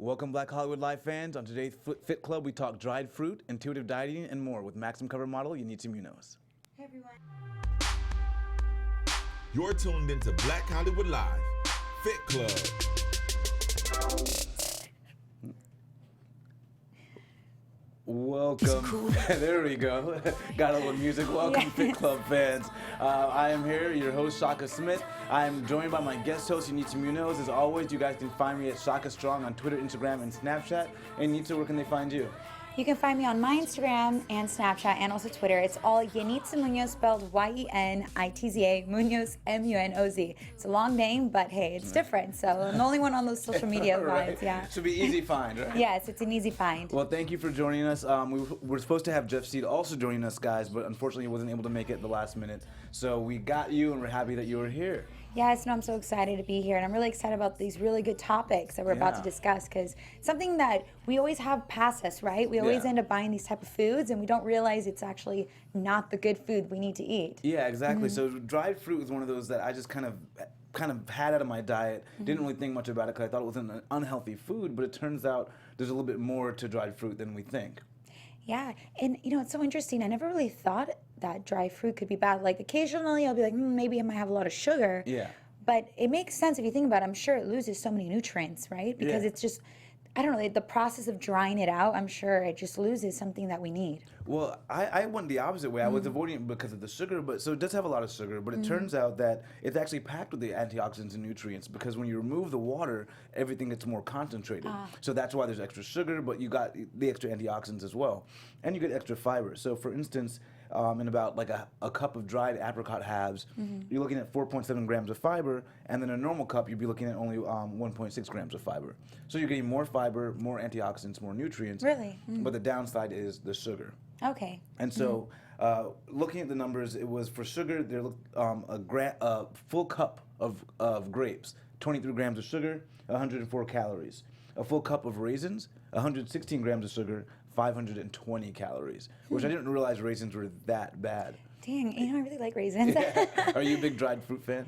Welcome, Black Hollywood Live fans. On today's Fit Club, we talk dried fruit, intuitive dieting, and more with Maxim cover model Yenitza Munoz. Hey, everyone. You're tuned into Black Hollywood Live, Fit Club. Welcome. There we go. Got a little music. Welcome, Yes. Fit Club fans. I am here, your host, Shaka Smith. I am joined by my guest host, Yenitza Munoz. As always, you guys can find me at Shaka Strong on Twitter, Instagram, and Snapchat. And Yenitza, where can they find you? You can find me on my Instagram and Snapchat and also Twitter. It's all Yenitza Munoz, spelled Yenitza, Munoz, Munoz. It's a long name, but hey, it's different. So I'm the only one on those social media Right. vibes. Yeah. Should be easy find, right? Yes, it's an easy find. Well, thank you for joining us. We were supposed to have Jeff Sneid also joining us, guys, but unfortunately he wasn't able to make it at the last minute. So we got you, and we're happy that you were here. Yes, no, I'm so excited to be here, and I'm really excited about these really good topics that we're about to Yeah. discuss, because something that we always have past us, right? We always Yeah. end up buying these type of foods, and we don't realize it's actually not the good food we need to eat. Yeah, exactly. So dried fruit is one of those that I just kind of had out of my diet. Didn't really think much about it because I thought it was an unhealthy food, but it turns out there's a little bit more to dried fruit than we think. Yeah, and it's so interesting. I never really thought that dry fruit could be bad. Like occasionally I'll be like, maybe I might have a lot of sugar. Yeah. But it makes sense if you think about it. I'm sure it loses so many nutrients, right? Because Yeah. it's just, I don't know, the process of drying it out, I'm sure it just loses something that we need. Well, I went the opposite way. I was avoiding it because of the sugar, but so it does have a lot of sugar, but it turns out that it's actually packed with the antioxidants and nutrients because when you remove the water, everything gets more concentrated. So that's why there's extra sugar, but you got the extra antioxidants as well. And you get extra fiber. So for instance, in about like a cup of dried apricot halves, you're looking at 4.7 grams of fiber, and then a normal cup, you'd be looking at only 1.6 grams of fiber. So you're getting more fiber, more antioxidants, more nutrients. Really? But the downside is the sugar. Okay. And so, looking at the numbers, it was for sugar. There looked a full cup of grapes, 23 grams of sugar, 104 calories. A full cup of raisins, 116 grams of sugar, 520 calories. Which I didn't realize raisins were that bad. Dang, I really like raisins. Are you a big dried fruit fan?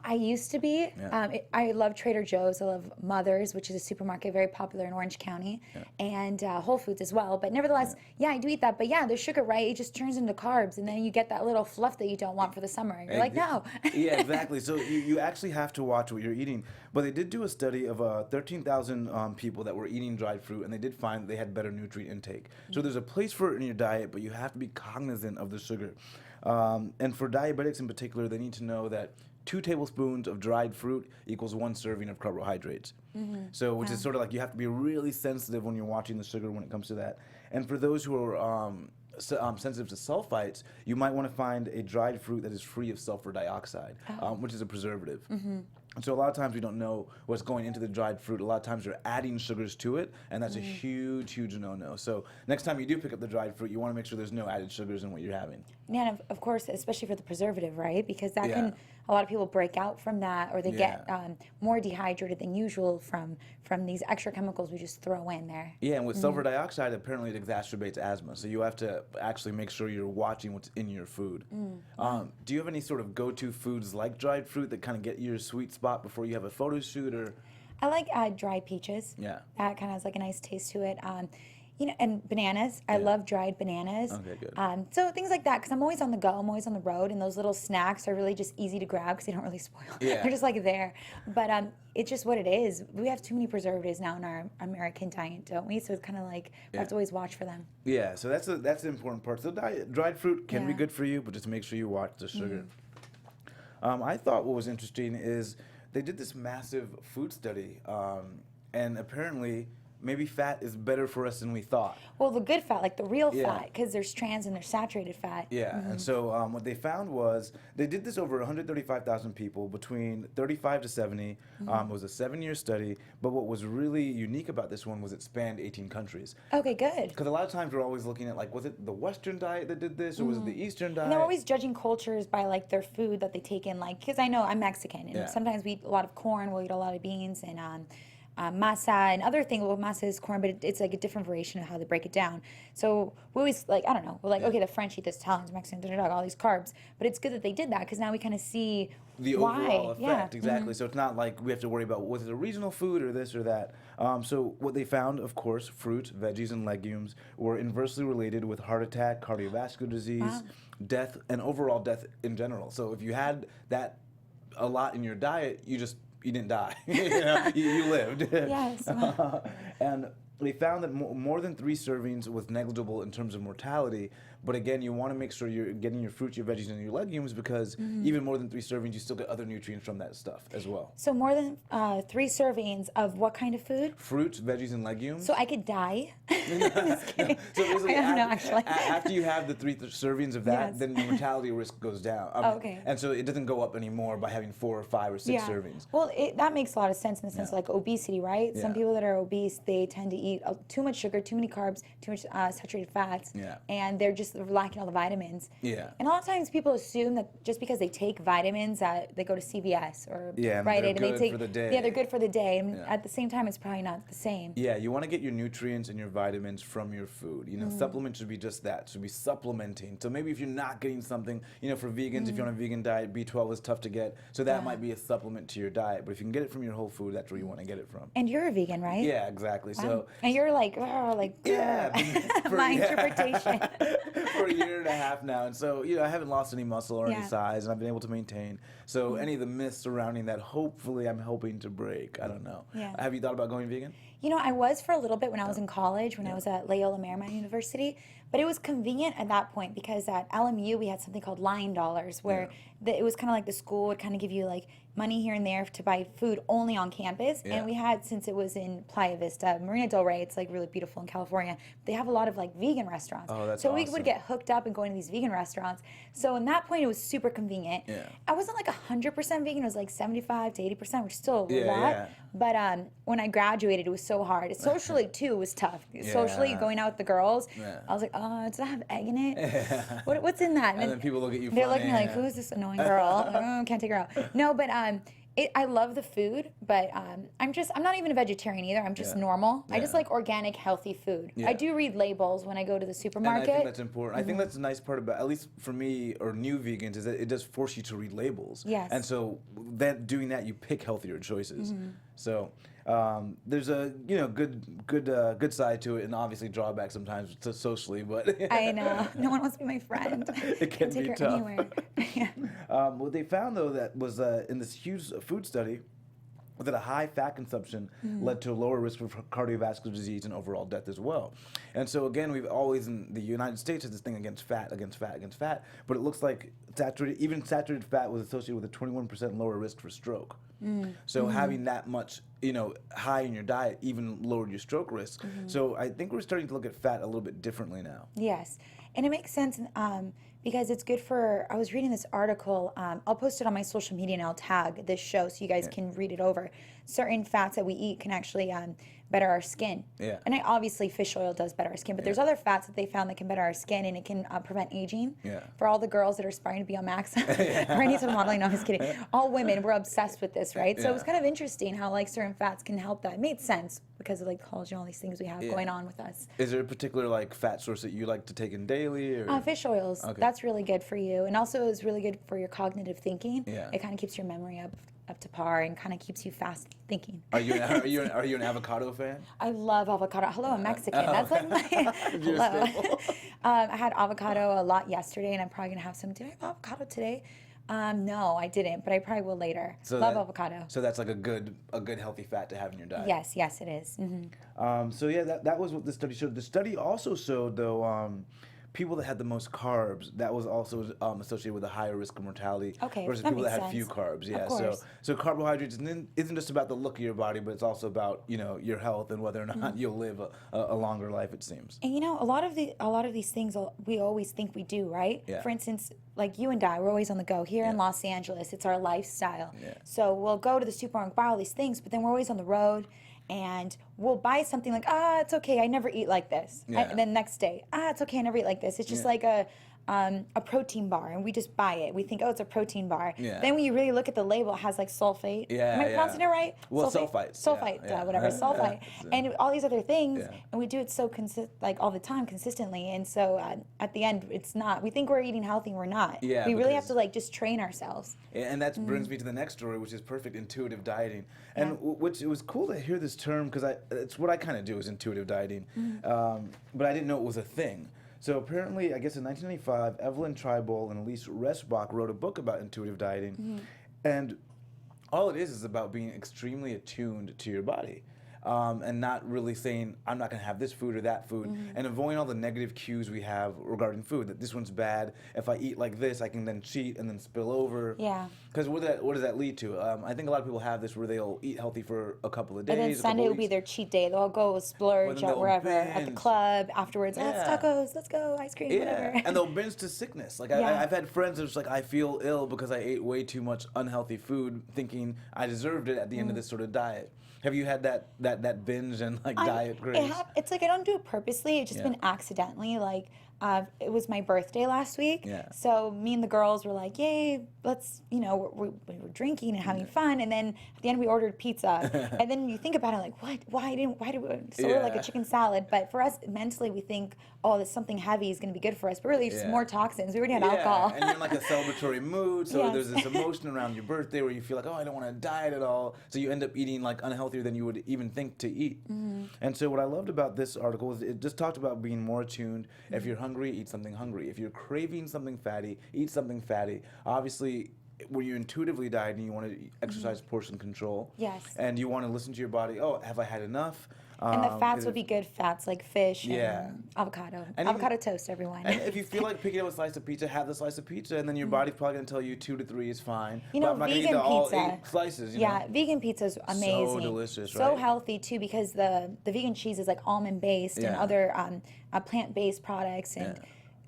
I used to be. Yeah. I love Trader Joe's. I love Mother's, which is a supermarket very popular in Orange County, and Whole Foods as well. But nevertheless, I do eat that. But yeah, there's sugar, right? It just turns into carbs, and then you get that little fluff that you don't want for the summer. And you're like, no. Yeah, exactly. So you actually have to watch what you're eating. But they did do a study of 13,000 people that were eating dried fruit, and they did find that they had better nutrient intake. So there's a place for it in your diet, but you have to be cognizant of the sugar. And for diabetics in particular, they need to know that 2 tablespoons of dried fruit equals 1 serving of carbohydrates. So, which is sort of like you have to be really sensitive when you're watching the sugar when it comes to that. And for those who are sensitive to sulfites, you might want to find a dried fruit that is free of sulfur dioxide, which is a preservative. And so a lot of times we don't know what's going into the dried fruit. A lot of times you're adding sugars to it, and that's a huge, huge no-no. So next time you do pick up the dried fruit, you want to make sure there's no added sugars in what you're having. And of course, especially for the preservative, right? Because that Yeah. can, a lot of people break out from that, or they get more dehydrated than usual from these extra chemicals we just throw in there. Yeah, and with sulfur dioxide, apparently it exacerbates asthma. So you have to actually make sure you're watching what's in your food. Do you have any sort of go-to foods like dried fruit that kind of get your sweet spot before you have a photo shoot, or? I like dried peaches. Yeah. That kind of has like a nice taste to it. And bananas. I love dried bananas. Okay, good. So things like that, because I'm always on the go. I'm always on the road, and those little snacks are really just easy to grab because they don't really spoil. Yeah. They're just like there. But it's just what it is. We have too many preservatives now in our American diet, don't we? So it's kind of like we have to always watch for them. Yeah, so that's the important part. So dried fruit can be Yeah. good for you, but just make sure you watch the sugar. I thought what was interesting is they did this massive food study, and apparently maybe fat is better for us than we thought. Well, the good fat, like the real Yeah. fat, because there's trans and there's saturated fat. Yeah, and so what they found was they did this over 135,000 people between 35 to 70. It was a 7-year study, but what was really unique about this one was it spanned 18 countries. Okay, good. Because a lot of times we're always looking at, like, was it the Western diet that did this, or was it the Eastern diet? And they're always judging cultures by like their food that they take in, like, because I know I'm Mexican, and Yeah. sometimes we eat a lot of corn, we'll eat a lot of beans, and masa and other things. Well, masa is corn, but it's like a different variation of how they break it down. So we always like, I don't know, we're like, okay, the French eat this, Italians, Mexicans, all these carbs. But it's good that they did that because now we kind of see the why. overall effect, Yeah. exactly. So it's not like we have to worry about was it a regional food or this or that. So what they found, of course, fruit, veggies, and legumes were inversely related with heart attack, cardiovascular disease, death, and overall death in general. So if you had that a lot in your diet, you didn't die. You lived. Yes. And they found that more than 3 servings was negligible in terms of mortality. But again, you want to make sure you're getting your fruits, your veggies, and your legumes because even more than 3 servings, you still get other nutrients from that stuff as well. So more than 3 servings of what kind of food? Fruits, veggies, and legumes. So I could die. So basically, I don't know, actually. After you have the 3 servings of that, Yes. then your mortality risk goes down. Okay. And so it doesn't go up anymore by having 4 or 5 or 6 servings. Well, that makes a lot of sense in the sense of like obesity, right? Some Yeah. people that are obese, they tend to eat too much sugar, too many carbs, too much saturated fats, and they're just lacking all the vitamins. Yeah. And a lot of times people assume that just because they take vitamins, that they go to CVS or and Rite they're Aid and they good take for the day. Yeah, they're good for the day. And at the same time, it's probably not the same. Yeah, you want to get your nutrients and your vitamins from your food. Supplements should be just that. Should be supplementing. So maybe if you're not getting something, for vegans, if you're on a vegan diet, B12 is tough to get. So that might be a supplement to your diet. But if you can get it from your whole food, that's where you want to get it from. And you're a vegan, right? Yeah, exactly. So and you're like, my interpretation. For a year and a half now, and so I haven't lost any muscle or any size, and I've been able to maintain. So any of the myths surrounding that, hopefully, I'm hoping to break. I don't know. Yeah. Have you thought about going vegan? I was for a little bit when I was in college, when I was at Loyola Marymount University, but it was convenient at that point because at LMU we had something called line dollars, where it was kind of like the school would kind of give you like money here and there to buy food only on campus. And we had, since it was in Playa Vista, Marina Del Rey, it's like really beautiful in California, they have a lot of like vegan restaurants. Oh, that's so we awesome. would get hooked up and going to these vegan restaurants. So in that point it was super convenient. Yeah. I wasn't like 100% vegan, it was like 75 to 80%, which is still a lot. Yeah. But when I graduated, it was so hard. Socially, too, it was tough. Socially, going out with the girls, I was like, does that have egg in it? What's in that? And then people look at you They're funny. looking like, who is this annoying girl? Can't take her out. No, but I love the food, but I'm not even a vegetarian either. I'm just normal. I just like organic, healthy food. I do read labels when I go to the supermarket. And I think that's important. I think that's a nice part about, at least for me or new vegans, is that it does force you to read labels. Yes. And so doing that, you pick healthier choices. So there's a good side to it, and obviously drawbacks sometimes socially, but I know. No one wants to be my friend. It can Can't take be her tough. anywhere. Yeah. What they found, though, that was in this huge food study, that a high fat consumption led to a lower risk for cardiovascular disease and overall death as well. And so again, we've always in the United States had this thing against fat, but it looks like saturated fat was associated with a 21% lower risk for stroke. So having that much, high in your diet even lowered your stroke risk. So I think we're starting to look at fat a little bit differently now. Yes, and it makes sense because it's good for, I was reading this article, I'll post it on my social media and I'll tag this show so you guys can read it over. Certain fats that we eat can actually better our skin. Yeah. And obviously fish oil does better our skin, but there's other fats that they found that can better our skin and it can prevent aging. Yeah. For all the girls that are aspiring to be on Max or any sort of modeling, no, I'm just kidding. All women, we're obsessed with this, right? So it was kind of interesting how like certain fats can help that. It made sense because of like collagen and all these things we have going on with us. Is there a particular like fat source that you like to take in daily? Or? Fish oils. Okay. That's really good for you, and also is really good for your cognitive thinking. Yeah. It kind of keeps your memory up to par and kind of keeps you fast thinking. Are you an avocado fan? I love avocado. Hello, I'm Mexican. That's like my hello. I had avocado a lot yesterday, and I'm probably gonna have some. Did I have avocado today? No, I didn't, but I probably will later. So love avocado. So that's like a good healthy fat to have in your diet. Yes, it is. So yeah, that was what the study showed. The study also showed though. People that had the most carbs, that was also associated with a higher risk of mortality versus that people that makes had few sense. carbs. Yeah, Of course. so carbohydrates isn't just about the look of your body, but it's also about your health and whether or not you'll live a longer life. It seems. And a lot of these things we always think we do, right? Yeah. For instance, like you and I, we're always on the go. Here in Los Angeles, it's our lifestyle. Yeah. So we'll go to the supermarket, buy all these things, but then we're always on the road. And we'll buy something like, it's okay, I never eat like this. Yeah. And then next day, it's okay, I never eat like this. It's just like a a protein bar, and we just buy it. We think, oh, it's a protein bar. Yeah. Then when you really look at the label, it has like sulfate. Yeah, Am I yeah. pronouncing it right? Well, sulfate. sulfites. Sulfite, Yeah, yeah. whatever, sulfite. And all these other things, Yeah. and we do it so like all the time, consistently. And so at the end, it's not. We think we're eating healthy, and we're not. Yeah, we really have because- to like just train ourselves. And that brings me to the next story, which is perfect intuitive dieting. And Yeah. which it was cool to hear this term because it's what I kind of do is intuitive dieting, but I didn't know it was a thing. So apparently, I guess in 1995, Evelyn Tribal and Elise Resbach wrote a book about intuitive dieting, and all it is about being extremely attuned to your body. And not really saying, I'm not going to have this food or that food, and avoiding all the negative cues we have regarding food, that this one's bad. If I eat like this, I can then cheat and then spill over. Yeah. Because what does that lead to? I think a lot of people have this where they'll eat healthy for a couple of days. And then a couple Sunday will weeks. be their cheat day. They'll go splurge then at they'll wherever, at the binge. club, afterwards, Yeah. let's tacos, let's go, ice cream, whatever. Yeah, and they'll binge to sickness. Like Yeah. I've had friends that's like, I feel ill because I ate way too much unhealthy food, thinking I deserved it at the end of this sort of diet. Have you had that binge and like diet craze? It's like I don't do it purposely. It's just Yeah. been accidentally. Like it was my birthday last week, Yeah. so me and the girls were like, "Yay, let's!" We were drinking and having fun, and then at the end we ordered pizza. And then you think about it, like, what? Why did we order like Yeah. a chicken salad? But for us, mentally, we think, "Oh, this something heavy is going to be good for us," but really, it's just Yeah. more toxins. We already had alcohol. And you're in like a celebratory mood, so Yes. there's this emotion around your birthday where you feel like, oh, I don't want to diet at all. So you end up eating like unhealthier than you would even think to eat. And so what I loved about this article is it just talked about being more attuned. If you're hungry, eat something hungry. If you're craving something fatty, eat something fatty. Obviously, when you're intuitively dieting, you want to exercise portion control. Yes. And you want to listen to your body. Oh, have I had enough? And the fats is would it- be good fats like fish Yeah. and avocado. And Avocado toast, everyone. And if you feel like picking up a slice of pizza, have the slice of pizza, and then your body's probably gonna tell you 2 to 3 is fine. You but know, I'm not gonna eat vegan all pizza. 8 slices. You Yeah, know? vegan pizza is amazing. delicious, So right? healthy too, because the vegan cheese is like almond based and Yeah. other plant based products, and Yeah.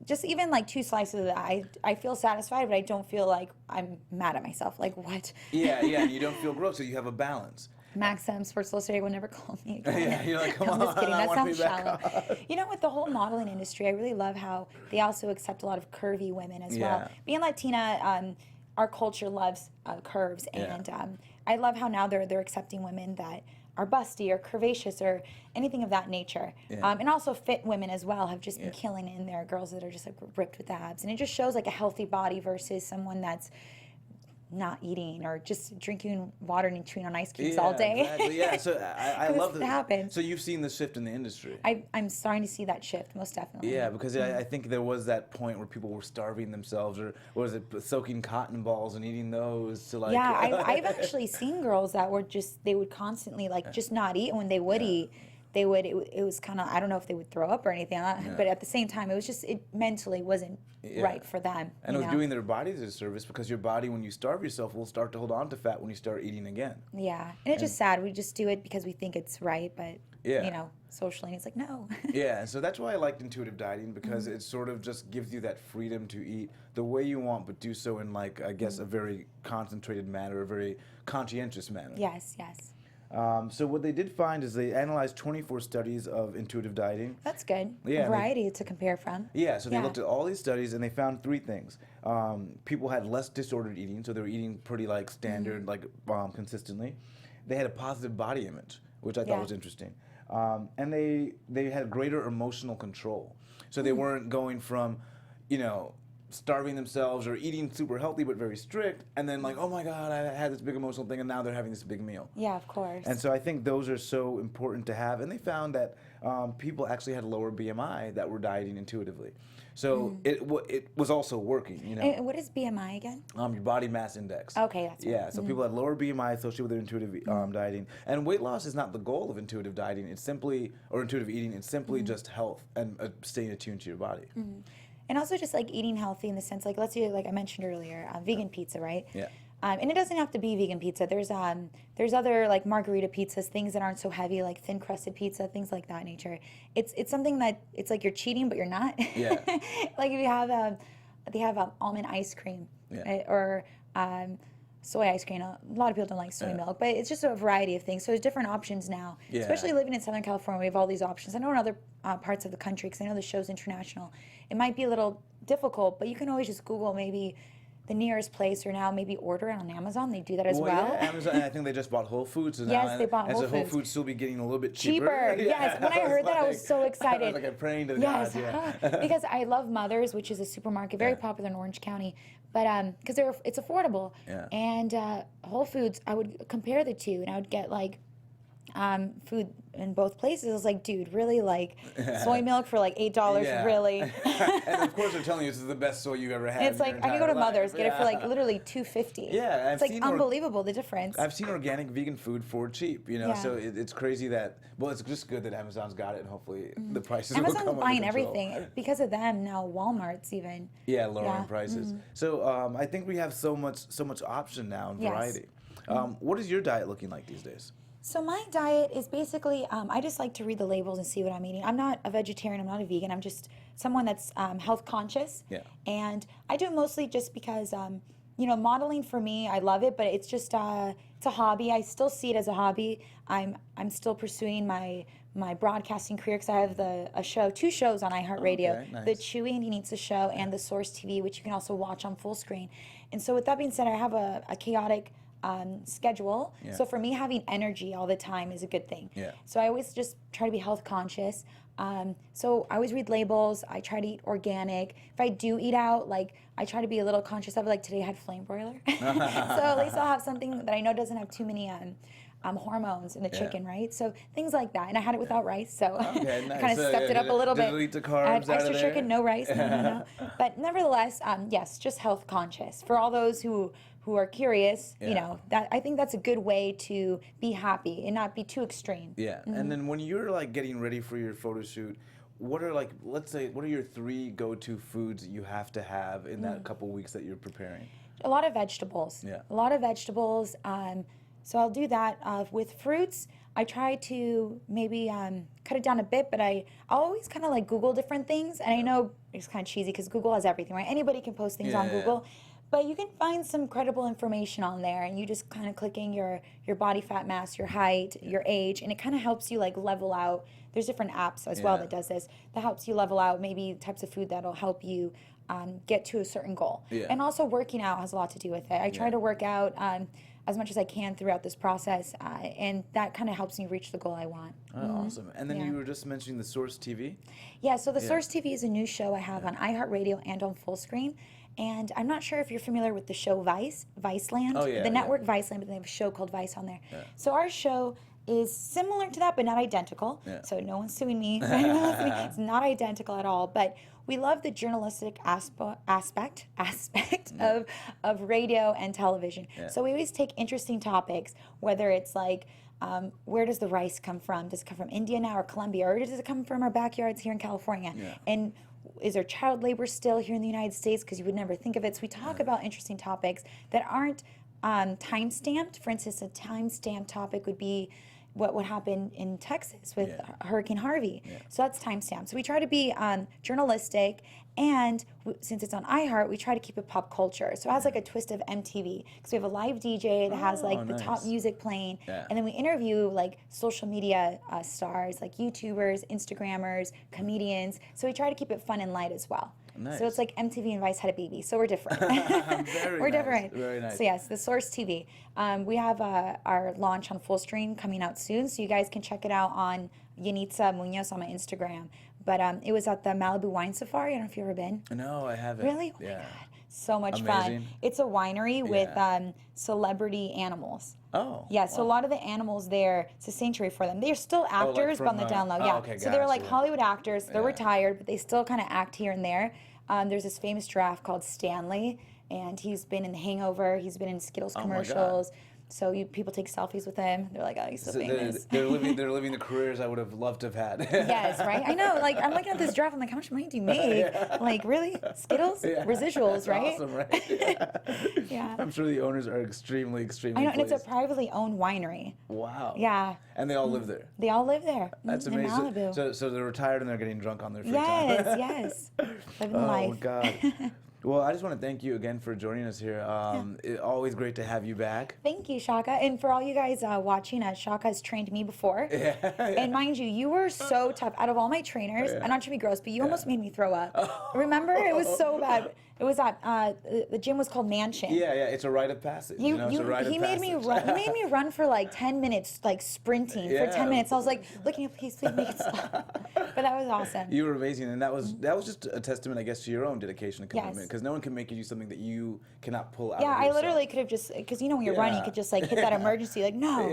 just even like 2 slices of that, I feel satisfied, but I don't feel like I'm mad at myself. Like what? Yeah, you don't feel gross, so you have a balance. Maxim Sports Illustrated will never call me again. Yeah, you're like, come I'm just on, kidding. I That wanna sounds be back shallow. You know, with the whole modeling industry, I really love how they also accept a lot of curvy women as Yeah. well. Being Latina, our culture loves curves, Yeah. and I love how now they're accepting women that are busty or curvaceous or anything of that nature. Yeah. And also fit women as well have just been killing it in there. Girls that are just like ripped with abs, and it just shows like a healthy body versus someone that's not eating or just drinking water and chewing on ice cubes all day. Exactly. Yeah, so I 'Cause love that. it happens. So you've seen the shift in the industry. I'm starting to see that shift, most definitely. Yeah, because I think there was that point where people were starving themselves, or was it soaking cotton balls and eating those to like. Yeah, I've actually seen girls that were they would constantly like just not eat, and when they would eat, it was kind of, I don't know if they would throw up or anything, but at the same time, it was just, it mentally wasn't right for them. And you it was know? doing their bodies a service, because your body, when you starve yourself, will start to hold on to fat when you start eating again. Yeah, and it's just sad. We just do it because we think it's right, but, Yeah. you know, socially, it's like, no. Yeah, and so that's why I liked intuitive dieting, because it sort of just gives you that freedom to eat the way you want, but do so in, like, I guess, a very concentrated manner, a very conscientious manner. Yes, yes. So what they did find is they analyzed 24 studies of intuitive dieting. That's good. Yeah, A and variety to compare from. Yeah, so they looked at all these studies, and they found 3 things. People had less disordered eating, so they were eating pretty like standard, like consistently. They had a positive body image, which I thought was interesting. And they had greater emotional control. So they weren't going from, you know, starving themselves or eating super healthy but very strict, and then like, oh my God, I had this big emotional thing, and now they're having this big meal. Yeah, of course. And so I think those are so important to have. And they found that people actually had lower BMI that were dieting intuitively. So it was also working, you know. And what is BMI again? Your body mass index. Okay, that's right. Yeah, so people had lower BMI associated with their intuitive dieting. And weight loss is not the goal of intuitive dieting. It's simply, or intuitive eating, it's simply just health and staying attuned to your body. And also just like eating healthy in the sense, like let's say, like I mentioned earlier, vegan pizza, right? Yeah. And it doesn't have to be vegan pizza. There's other like margarita pizzas, things that aren't so heavy, like thin crusted pizza, things like that nature. It's something that it's like you're cheating, but you're not. Yeah. Like if you have they have almond ice cream, Yeah. or soy ice cream. A lot of people don't like soy milk, but it's just a variety of things. So there's different options now. Yeah. Especially living in Southern California, we have all these options. I know in other parts of the country, because I know the show's international, it might be a little difficult, but you can always just Google maybe the nearest place, or now maybe order it on Amazon. They do that as well. Yeah, Amazon, and I think they just bought Whole Foods. So Yes, now, they bought Whole so Whole Foods. Foods still be getting a little bit cheaper. Yes, when I heard that, I was so excited. I was like, I'm praying to Yes, God. Yeah. because I love Mother's, which is a supermarket, very popular in Orange County, but because it's affordable. Yeah. And Whole Foods, I would compare the two, and I would get like food in both places. I was like, dude, really, like soy milk for like $8, Yeah. really? And of course, they're telling you this is the best soy you've ever had. It's in like your I can go to entire life. Mother's, get it for like literally $2.50. Yeah, it's like unbelievable the difference. I've seen organic vegan food for cheap, you know. Yeah. So it's crazy that. Well, it's just good that Amazon's got it, and hopefully the prices will Amazon's come under buying control. everything because of them now. Walmart's even. Yeah, lowering Yeah. prices. So I think we have so much option now and Yes. variety. What is your diet looking like these days? So my diet is basically, I just like to read the labels and see what I'm eating. I'm not a vegetarian, I'm not a vegan, I'm just someone that's health conscious. Yeah. And I do it mostly just because, modeling for me, I love it, but it's just, it's a hobby. I still see it as a hobby. I'm still pursuing my broadcasting career because I have two shows on iHeartRadio, Okay, nice. the Chewy and Yenitza show and the Source TV, which you can also watch on full screen. And so with that being said, I have a chaotic schedule. Yeah. So for me, having energy all the time is a good thing. Yeah. So I always just try to be health conscious. So I always read labels. I try to eat organic. If I do eat out, like I try to be a little conscious of it. Like today I had flame broiler. So at least I'll have something that I know doesn't have too many hormones in the chicken, right? So things like that. And I had it without rice, so Okay, nice. I kind of So, stepped it up a little bit. delete the carbs Add out of extra there. chicken, no rice, no. But nevertheless, yes, just health conscious. For all those who are curious, that I think that's a good way to be happy and not be too extreme. Yeah, and then when you're like getting ready for your photo shoot, what are what are your 3 go-to foods that you have to have in that couple weeks that you're preparing? A lot of vegetables. Yeah. A lot of vegetables. So I'll do that. With fruits, I try to maybe cut it down a bit, but I'll always kind of like Google different things. And I know it's kind of cheesy because Google has everything, right? Anybody can post things on Yeah. Google. But you can find some credible information on there, and you just kind of click in your body fat mass, your height, your age, and it kind of helps you like level out. There's different apps as well that does this. That helps you level out maybe types of food that'll help you get to a certain goal. Yeah. And also working out has a lot to do with it. I try to work out as much as I can throughout this process, and that kind of helps me reach the goal I want. Oh, awesome. And then Yeah. you were just mentioning the Source TV. Yeah, so the Source TV is a new show I have on iHeartRadio and on full screen. And I'm not sure if you're familiar with the show Viceland. Oh, yeah, the yeah. network Viceland, but they have a show called Vice on there. So our show is similar to that, but not identical. Yeah. So no one's suing me. For anyone listening. It's not identical at all. But we love the journalistic aspect of radio and television. Yeah. So we always take interesting topics, whether it's like, where does the rice come from? Does it come from India now or Colombia? Or does it come from our backyards here in California? Yeah. And is there child labor still here in the United States? Because you would never think of it. So we talk about interesting topics that aren't time-stamped. For instance, a time-stamped topic would be what would happen in Texas with Hurricane Harvey. So that's time-stamped. So we try to be journalistic, and since it's on iHeart, we try to keep it pop culture. So it has like a twist of MTV, because we have a live DJ that has like the top nice. music playing, Yeah. and then we interview like social media stars, like YouTubers, Instagrammers, comedians. So we try to keep it fun and light as well. Nice. So it's like MTV and Vice had a baby, so we're different. Very We're nice, different. very nice. So yes, the Source TV. We have our launch on full screen coming out soon, so you guys can check it out on Yenitza Munoz on my Instagram. But it was at the Malibu Wine Safari. I don't know if you've ever been. No, I haven't. Really? Oh my Yeah. God. So much fun. Amazing. It's a winery with Yeah. celebrity animals. Oh. Yeah, so a lot of the animals there, it's a sanctuary for them. They're still actors, but on the from, down low. oh, Yeah. okay, So they're like gotcha. Hollywood actors. They're Yeah. retired, but they still kind of act here and there. There's this famous giraffe called Stanley, and he's been in The Hangover. He's been in Skittles Oh my God. commercials. So people take selfies with him. They're like, oh, he's so So famous. they're living the careers I would have loved to have had. Yes, right? I know. Like, I'm looking at this giraffe. I'm like, how much money do you make? Like, really? Skittles? Residuals, That's right? awesome, right? Yeah. I'm sure the owners are extremely I know, and it's a pleased. privately owned winery. Wow. Yeah. And they all live there. They all live there. That's in amazing. Malibu. So they're retired and they're getting drunk on their free time. Yes, yes. Living the Oh life. God. Well, I just want to thank you again for joining us here. Always great to have you back. Thank you, Shaka. And for all you guys watching, Shaka has trained me before. And mind you were so tough. Out of all my trainers, I'm not trying to be gross, but you almost made me throw up. Remember? It was so bad. It was at the gym was called Mansion. Yeah, it's a rite of passage. He made me run for like 10 minutes, like sprinting for 10 minutes. I was like, looking at, please make it stop. But that was awesome. You were amazing, and that was just a testament, I guess, to your own dedication and commitment. Because no one can make you do something that you cannot pull out. Yeah, of I yourself. literally could have just, because you know when you're running, you could just like hit that emergency, like no.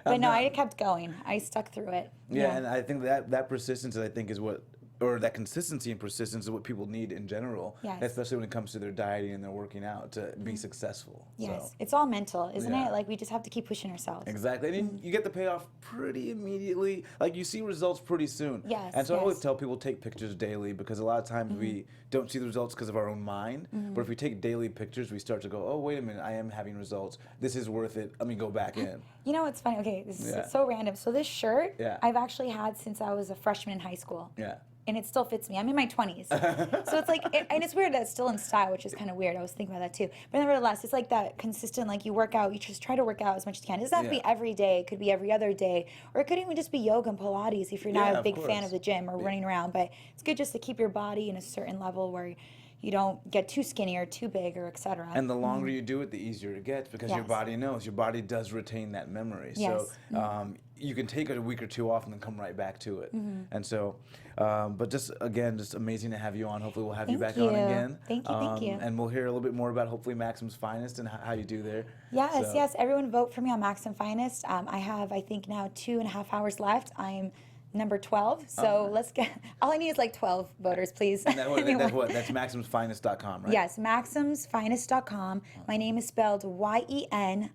But no, I kept going. I stuck through it. Yeah, and I think that persistence, I think, is what. Or that consistency and persistence is what people need in general, especially when it comes to their dieting and their working out to be successful. Yes, so. It's all mental, isn't it? Like we just have to keep pushing ourselves. Exactly, and you get the payoff pretty immediately. Like you see results pretty soon. Yes. And so I always tell people take pictures daily because a lot of times we don't see the results because of our own mind. But if we take daily pictures, we start to go, oh wait a minute, I am having results. This is worth it. Let me go back in. You know what's funny? Okay, this is so random. So this shirt I've actually had since I was a freshman in high school. Yeah. And it still fits me. I'm in my 20s. So it's like, and it's weird that it's still in style, which is kind of weird. I was thinking about that too. But nevertheless, it's like that consistent, like you work out, you just try to work out as much as you can. It doesn't have to be every day. It could be every other day. Or it could even just be yoga and Pilates if you're not a big fan of the gym or running around. But it's good just to keep your body in a certain level where you don't get too skinny or too big or etc. And the longer you do it, the easier it gets because your body knows. Your body does retain that memory. So you can take a week or two off and then come right back to it. And so, but just again, just amazing to have you on. Hopefully we'll have you back on again. Thank you. And we'll hear a little bit more about hopefully Maxim's Finest and how you do there. Yes. Everyone vote for me on Maxim Finest. I have, I think now 2.5 hours left. I'm number 12, so let's get, all I need is like 12 voters, please. And that's maximsfinest.com, right? Yes, maximsfinest.com. My name is spelled Yenitza.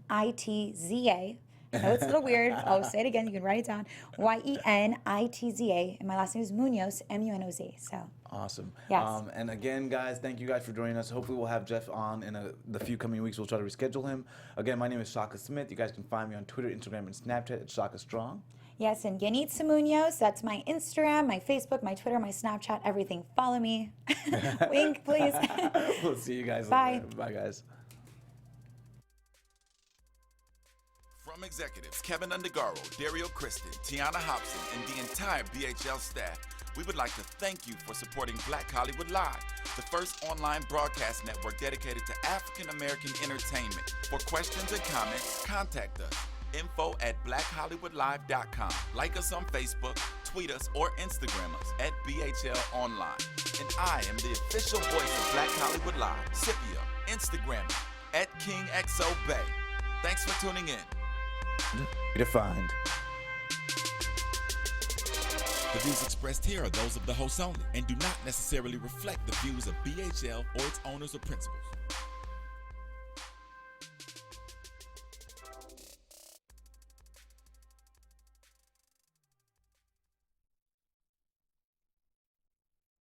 I know it's a little weird. I'll say it again. You can write it down. Yenitza. And my last name is Munoz, Munoz. So. Awesome. Yes. And again, guys, thank you guys for joining us. Hopefully we'll have Jeff on in the few coming weeks. We'll try to reschedule him. Again, my name is Shaka Smith. You guys can find me on Twitter, Instagram, and Snapchat at Shaka Strong. Yes, and Yenitza Munoz, that's my Instagram, my Facebook, my Twitter, my Snapchat, everything. Follow me. Wink, please. We'll see you guys Bye. later. Bye, guys. From executives Kevin Undergaro, Dario Kristen, Tiana Hobson, and the entire BHL staff, we would like to thank you for supporting Black Hollywood Live, the first online broadcast network dedicated to African American entertainment. For questions and comments, contact us. info@blackhollywoodlive.com. Like us on Facebook, tweet us, or Instagram us at BHL Online. And I am the official voice of Black Hollywood Live, Scipio, Instagram me at KingXOBay. Thanks for tuning in. Defined. The views expressed here are those of the hosts only and do not necessarily reflect the views of BHL or its owners or principals.